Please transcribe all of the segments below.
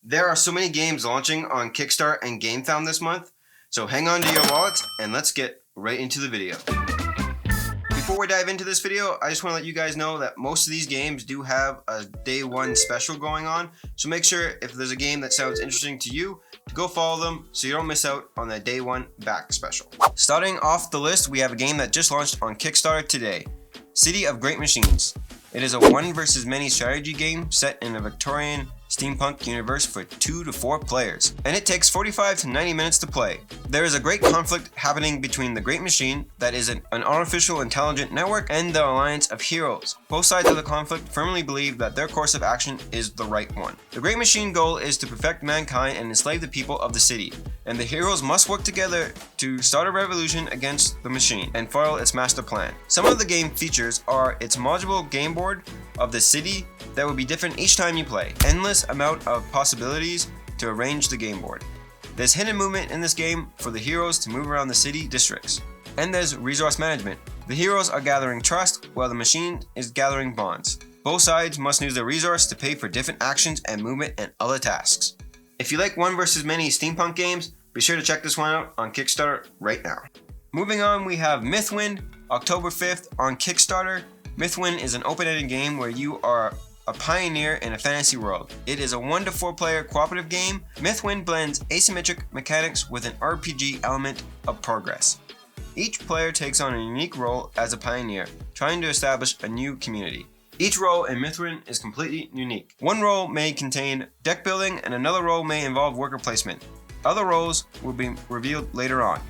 There are so many games launching on Kickstarter and Gamefound this month, so hang on to your wallets and let's get right into the video. Before we dive into this video, I just want to let you guys know that most of these games do have a day one special going on, so make sure if there's a game that sounds interesting to you, to go follow them so you don't miss out on that day one back special. Starting off the list, we have a game that just launched on Kickstarter today, City of Great Machines. It is a one versus many strategy game set in a Victorian steampunk universe for 2 to 4 players, and it takes 45 to 90 minutes to play. There is a great conflict happening between the Great Machine, that is an artificial intelligent network, and the Alliance of Heroes. Both sides of the conflict firmly believe that their course of action is the right one. The Great Machine goal is to perfect mankind and enslave the people of the city, and the heroes must work together to start a revolution against the machine and foil its master plan. Some of the game features are its modular game board of the city that will be different each time you play. Endless amount of possibilities to arrange the game board. There's hidden movement in this game for the heroes to move around the city districts. And there's resource management. The heroes are gathering trust while the machine is gathering bonds. Both sides must use their resource to pay for different actions and movement and other tasks. If you like one versus many steampunk games, be sure to check this one out on Kickstarter right now. Moving on, we have Mythwind, October 5th on Kickstarter. Mythwind is an open-ended game where you are a pioneer in a fantasy world. It is a 1 to 4 player cooperative game. Mythwind blends asymmetric mechanics with an RPG element of progress. Each player takes on a unique role as a pioneer, trying to establish a new community. Each role in Mythwind is completely unique. One role may contain deck building and another role may involve worker placement. Other roles will be revealed later on.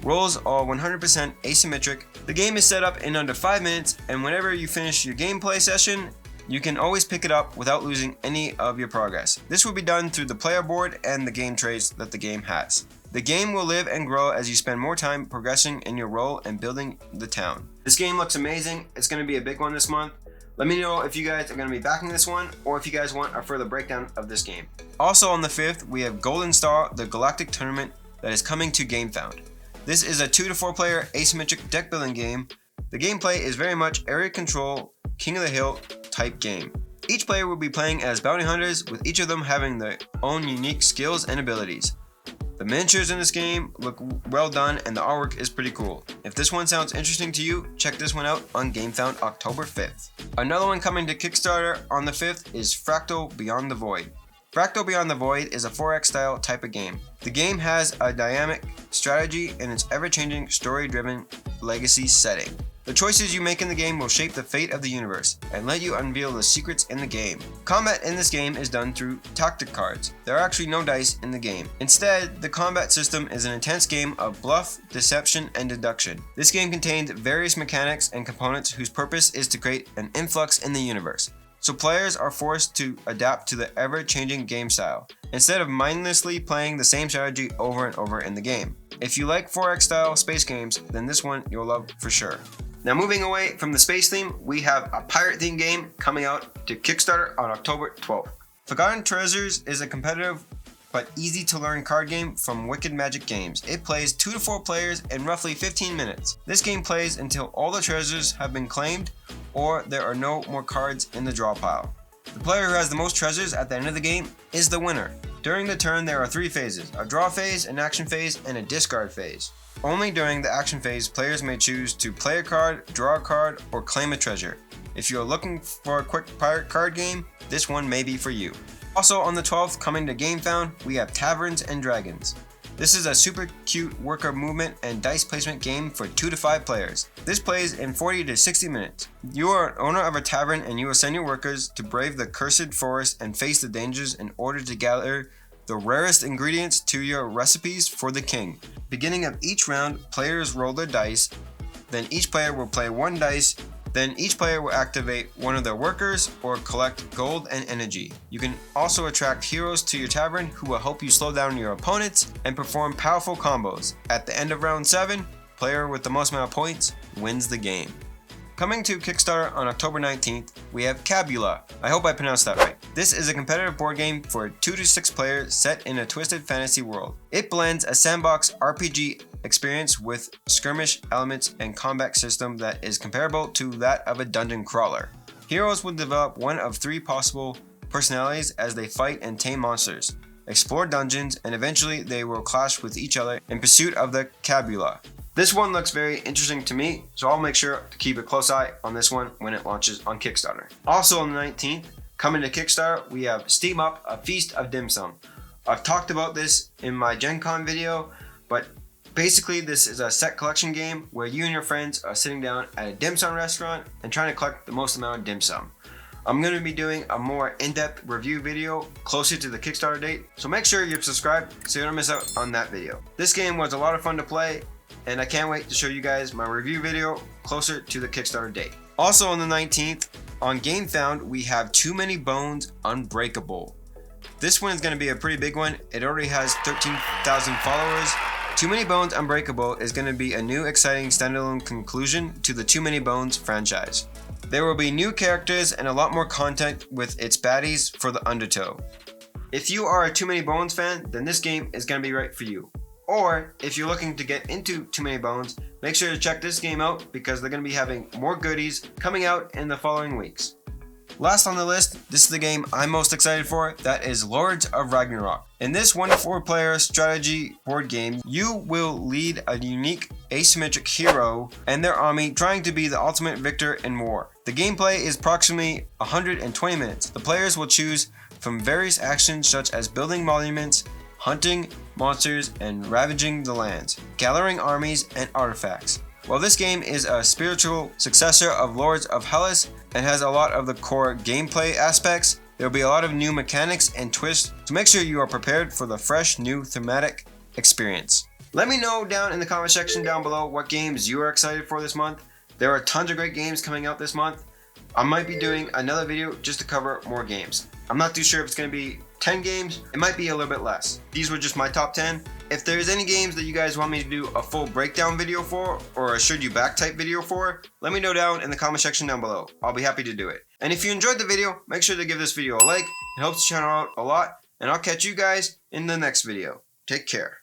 Roles are 100% asymmetric. The game is set up in under 5 minutes, and whenever you finish your gameplay session, you can always pick it up without losing any of your progress. This will be done through the player board and the game trays that the game has. The game will live and grow as you spend more time progressing in your role and building the town. This game looks amazing. It's going to be a big one this month. Let me know if you guys are going to be backing this one or if you guys want a further breakdown of this game. Also on the 5th, we have Goldenstar, the Galactic Tournament that is coming to Gamefound. This is a 2 to 4 player asymmetric deck building game. The gameplay is very much area control, King of the Hill type game. Each player will be playing as bounty hunters, with each of them having their own unique skills and abilities. The miniatures in this game look well done and the artwork is pretty cool. If this one sounds interesting to you, check this one out on Gamefound October 5th. Another one coming to Kickstarter on the 5th is Fractal Beyond the Void. Fractal Beyond the Void is a 4X style type of game. The game has a dynamic strategy in its ever-changing story-driven legacy setting. The choices you make in the game will shape the fate of the universe and let you unveil the secrets in the game. Combat in this game is done through tactic cards. There are actually no dice in the game. Instead, the combat system is an intense game of bluff, deception, and deduction. This game contains various mechanics and components whose purpose is to create an influx in the universe. So players are forced to adapt to the ever-changing game style, instead of mindlessly playing the same strategy over and over in the game. If you like 4X style space games, then this one you'll love for sure. Now moving away from the space theme, we have a pirate theme game coming out to Kickstarter on October 12th. Forgotten Treasures is a competitive but easy to learn card game from Wicked Magic Games. It plays 2 to 4 players in roughly 15 minutes. This game plays until all the treasures have been claimed or there are no more cards in the draw pile. The player who has the most treasures at the end of the game is the winner. During the turn there are 3 phases, a draw phase, an action phase, and a discard phase. Only during the action phase, players may choose to play a card, draw a card, or claim a treasure. If you're looking for a quick pirate card game, this one may be for you. Also on the 12th, coming to Gamefound, we have Taverns and Dragons. This is a super cute worker movement and dice placement game for 2 to 5 players. This plays in 40 to 60 minutes. You are an owner of a tavern and you will send your workers to brave the cursed forest and face the dangers in order to gather the rarest ingredients to your recipes for the king. Beginning of each round, players roll their dice, then each player will play 1 dice, then each player will activate one of their workers or collect gold and energy. You can also attract heroes to your tavern who will help you slow down your opponents and perform powerful combos. At the end of round 7, player with the most amount of points wins the game. Coming to Kickstarter on October 19th, we have Kabula. I hope I pronounced that right. This is a competitive board game for 2 to 6 players set in a twisted fantasy world. It blends a sandbox RPG experience with skirmish elements and combat system that is comparable to that of a dungeon crawler. Heroes will develop one of 3 possible personalities as they fight and tame monsters. explore dungeons, and eventually they will clash with each other in pursuit of the Kabula. This one looks very interesting to me, so I'll make sure to keep a close eye on this one when it launches on Kickstarter. Also on the 19th, coming to Kickstarter, we have Steam Up, A Feast of Dim Sum. I've talked about this in my Gen Con video, but basically this is a set collection game where you and your friends are sitting down at a dim sum restaurant and trying to collect the most amount of dim sum. I'm going to be doing a more in-depth review video closer to the Kickstarter date, so make sure you're subscribed so you don't miss out on that video. This game was a lot of fun to play, and I can't wait to show you guys my review video closer to the Kickstarter date. Also on the 19th, on Gamefound, we have Too Many Bones Unbreakable. This one is going to be a pretty big one. It already has 13,000 followers. Too Many Bones Unbreakable is going to be a new exciting standalone conclusion to the Too Many Bones franchise. There will be new characters and a lot more content with its baddies for the Undertow. If you are a Too Many Bones fan, then this game is going to be right for you. Or if you're looking to get into Too Many Bones, make sure to check this game out because they're going to be having more goodies coming out in the following weeks. Last on the list, this is the game I'm most excited for, that is Lords of Ragnarok. In this 1-to-4-player strategy board game, you will lead a unique asymmetric hero and their army trying to be the ultimate victor in war. The gameplay is approximately 120 minutes. The players will choose from various actions such as building monuments, hunting monsters, and ravaging the lands, gathering armies and artifacts. While this game is a spiritual successor of Lords of Hellas and has a lot of the core gameplay aspects, there will be a lot of new mechanics and twists, so make sure you are prepared for the fresh new thematic experience. Let me know down in the comment section down below what games you are excited for this month. There are tons of great games coming out this month. I might be doing another video just to cover more games. I'm not too sure if it's going to be 10 games, it might be a little bit less. These were just my top 10. If there's any games that you guys want me to do a full breakdown video for, or a should you back type video for, let me know down in the comment section down below. I'll be happy to do it. And if you enjoyed the video, make sure to give this video a like. It helps the channel out a lot, and I'll catch you guys in the next video. Take care.